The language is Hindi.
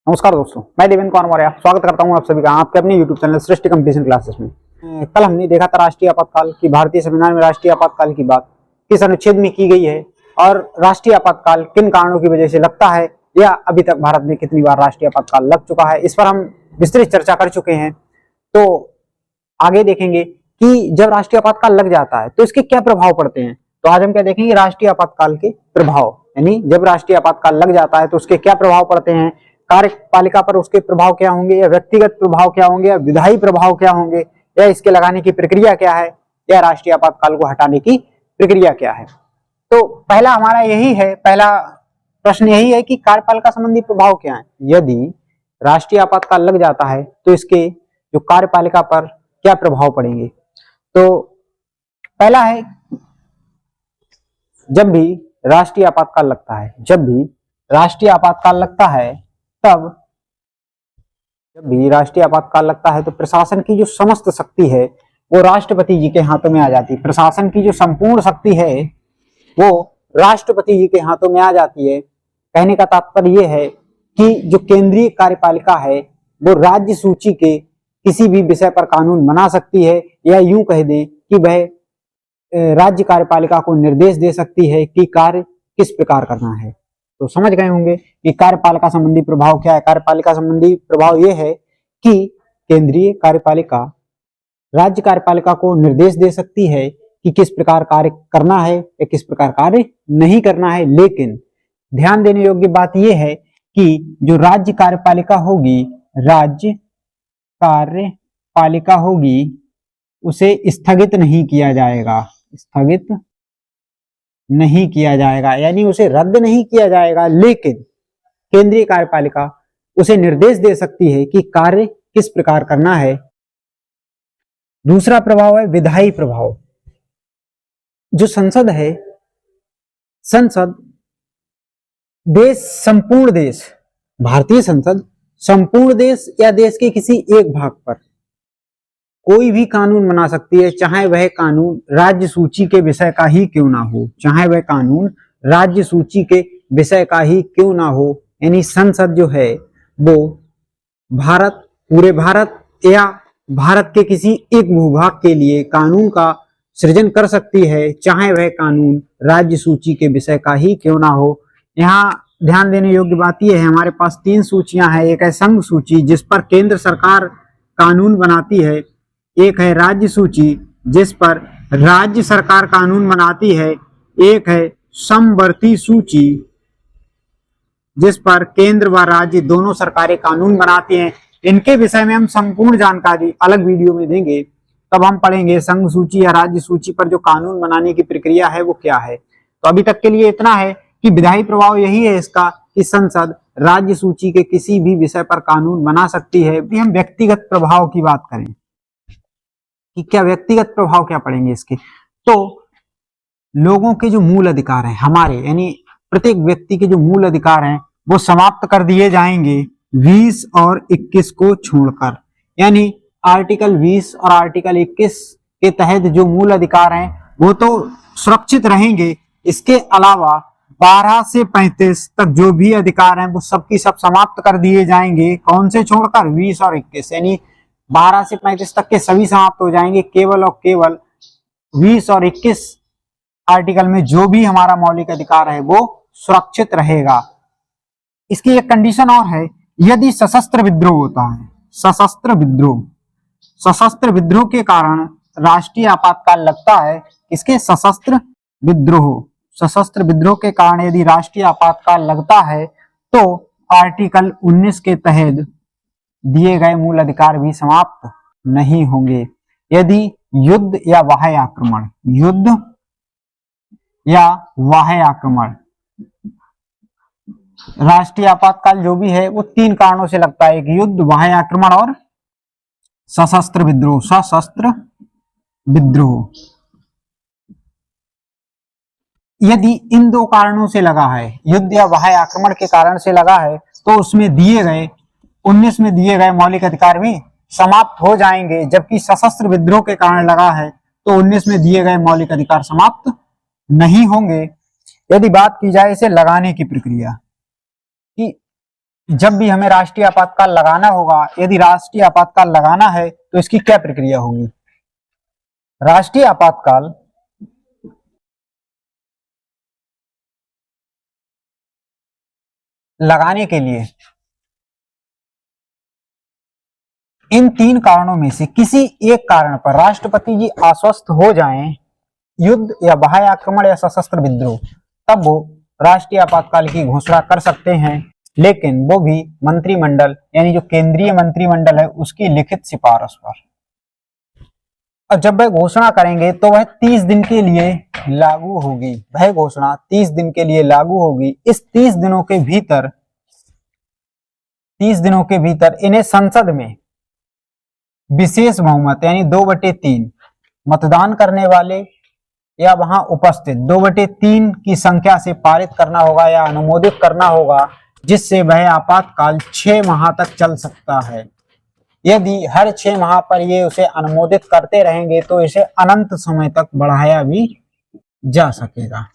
नमस्कार दोस्तों, मैं देवेंद्र कुमार मौर्य स्वागत करता हूं आप सभी का आपके अपने YouTube चैनल सृष्टि कंपटीशन क्लासेस में। कल हमने देखा था राष्ट्रीय आपातकाल की, भारतीय संविधान में राष्ट्रीय आपातकाल की बात किस अनुच्छेद में की गई है और राष्ट्रीय आपातकाल किन कारणों की वजह से लगता है या अभी तक भारत में कितनी बार राष्ट्रीय आपातकाल लग चुका है, इस पर हम विस्तृत चर्चा कर चुके हैं। तो आगे देखेंगे कि जब राष्ट्रीय आपातकाल लग जाता है तो इसके क्या प्रभाव पड़ते हैं। तो आज हम क्या देखेंगे, राष्ट्रीय आपातकाल के प्रभाव, यानी जब राष्ट्रीय आपातकाल लग जाता है तो उसके क्या प्रभाव पड़ते हैं, कार्यपालिका पर उसके प्रभाव क्या होंगे, या व्यक्तिगत प्रभाव क्या होंगे, या विधायी प्रभाव क्या होंगे, या इसके लगाने की प्रक्रिया क्या है, या राष्ट्रीय आपातकाल को हटाने की प्रक्रिया क्या है। तो पहला हमारा यही है, पहला प्रश्न यही है कि कार्यपालिका संबंधी प्रभाव क्या है। यदि राष्ट्रीय आपातकाल लग जाता है तो इसके जो कार्यपालिका पर क्या प्रभाव पड़ेंगे। तो पहला है, जब भी राष्ट्रीय आपातकाल लगता है, जब भी राष्ट्रीय आपातकाल लगता है तब जब भी राष्ट्रीय आपातकाल लगता है तो प्रशासन की जो समस्त शक्ति है वो राष्ट्रपति जी के हाथों में आ जाती है। प्रशासन की जो संपूर्ण शक्ति है वो राष्ट्रपति जी के हाथों में आ जाती है। कहने का तात्पर्य ये है कि जो केंद्रीय कार्यपालिका है वो राज्य सूची के किसी भी विषय पर कानून बना सकती है, या यूं कह दें कि वह राज्य कार्यपालिका को निर्देश दे सकती है कि कार्य किस प्रकार करना है। तो समझ गए होंगे कि कार्यपालिका संबंधी प्रभाव क्या है। कार्यपालिका संबंधी प्रभाव यह है कि केंद्रीय कार्यपालिका राज्य कार्यपालिका को निर्देश दे सकती है कि किस प्रकार कार्य करना है या किस प्रकार कार्य नहीं करना है। लेकिन ध्यान देने योग्य बात यह है कि जो राज्य कार्यपालिका होगी, राज्य कार्यपालिका होगी, उसे स्थगित नहीं किया जाएगा, स्थगित नहीं किया जाएगा, यानी उसे रद्द नहीं किया जाएगा। लेकिन केंद्रीय कार्यपालिका उसे निर्देश दे सकती है कि कार्य किस प्रकार करना है। दूसरा प्रभाव है विधायी प्रभाव। जो संसद है, संसद संपूर्ण देश, भारतीय संसद संपूर्ण देश या देश के किसी एक भाग पर कोई भी कानून बना सकती है, चाहे वह कानून राज्य सूची के विषय का ही क्यों ना हो, चाहे वह कानून राज्य सूची के विषय का ही क्यों ना हो। यानी संसद जो है वो पूरे भारत या भारत के किसी एक भूभाग के लिए कानून का सृजन कर सकती है, चाहे वह कानून राज्य सूची के विषय का ही क्यों ना हो। यहाँ ध्यान देने योग्य बात यह है, हमारे पास 3 सूचियां हैं। एक है संघ सूची जिस पर केंद्र सरकार कानून बनाती है, एक है राज्य सूची जिस पर राज्य सरकार कानून बनाती है, एक है समवर्ती सूची जिस पर केंद्र व राज्य दोनों सरकारें कानून बनाती हैं। इनके विषय में हम संपूर्ण जानकारी अलग वीडियो में देंगे, तब हम पढ़ेंगे संघ सूची या राज्य सूची पर जो कानून बनाने की प्रक्रिया है वो क्या है। तो अभी तक के लिए इतना है कि विधायी प्रभाव यही है इसका कि संसद राज्य सूची के किसी भी विषय पर कानून बना सकती है। भी हम व्यक्तिगत प्रभाव की बात करें कि क्या व्यक्तिगत प्रभाव क्या पड़ेंगे इसके, तो लोगों के जो मूल अधिकार हैं, हमारे यानी प्रत्येक व्यक्ति के जो मूल अधिकार हैं वो समाप्त कर दिए जाएंगे 20 और 21 को छोड़कर। यानी आर्टिकल 20 और आर्टिकल 21 के तहत जो मूल अधिकार हैं वो तो सुरक्षित रहेंगे। इसके अलावा 12 से 35 तक जो भी अधिकार हैं वो सबकी सब समाप्त कर दिए जाएंगे। कौन से छोड़कर? 20 और 21, यानी 12 से 35 तक के सभी समाप्त हो जाएंगे। केवल और केवल 20 और 21 आर्टिकल में जो भी हमारा मौलिक अधिकार है वो सुरक्षित रहेगा। इसकी एक कंडीशन और है, यदि सशस्त्र विद्रोह होता है, सशस्त्र विद्रोह के कारण राष्ट्रीय आपातकाल लगता है। इसके सशस्त्र विद्रोह के कारण यदि राष्ट्रीय आपातकाल लगता है तो आर्टिकल 19 के तहत दिए गए मूल अधिकार भी समाप्त नहीं होंगे। यदि युद्ध या बाह्य आक्रमण, राष्ट्रीय आपातकाल जो भी है वो 3 कारणों से लगता है कि युद्ध, बाह्य आक्रमण और सशस्त्र विद्रोह। यदि इन 2 कारणों से लगा है, युद्ध या बाह्य आक्रमण के कारण से लगा है, तो उसमें 19 में दिए गए मौलिक अधिकार भी समाप्त हो जाएंगे। जबकि सशस्त्र विद्रोह के कारण लगा है तो 19 में दिए गए मौलिक अधिकार समाप्त नहीं होंगे। यदि बात की जाए इसे लगाने की प्रक्रिया, कि जब भी हमें राष्ट्रीय आपातकाल लगाना होगा, यदि राष्ट्रीय आपातकाल लगाना है तो इसकी क्या प्रक्रिया होगी? राष्ट्रीय आपातकाल लगाने के लिए इन 3 कारणों में से किसी एक कारण पर राष्ट्रपति जी आश्वस्त हो जाएं, युद्ध या बाह्य आक्रमण या सशस्त्र विद्रोह, तब वो राष्ट्रीय आपातकाल की घोषणा कर सकते हैं, लेकिन वो भी मंत्रिमंडल यानी जो केंद्रीय मंत्रिमंडल है उसकी लिखित सिफारिश पर। और जब वह घोषणा करेंगे तो वह 30 दिन के लिए लागू होगी। वह घोषणा 30 दिन के लिए लागू होगी। इस 30 दिनों के भीतर इन्हें संसद में विशेष बहुमत यानी 2/3 मतदान करने वाले या वहां उपस्थित 2/3 की संख्या से पारित करना होगा या अनुमोदित करना होगा, जिससे वह आपातकाल 6 माह तक चल सकता है। यदि हर 6 माह पर ये उसे अनुमोदित करते रहेंगे तो इसे अनंत समय तक बढ़ाया भी जा सकेगा।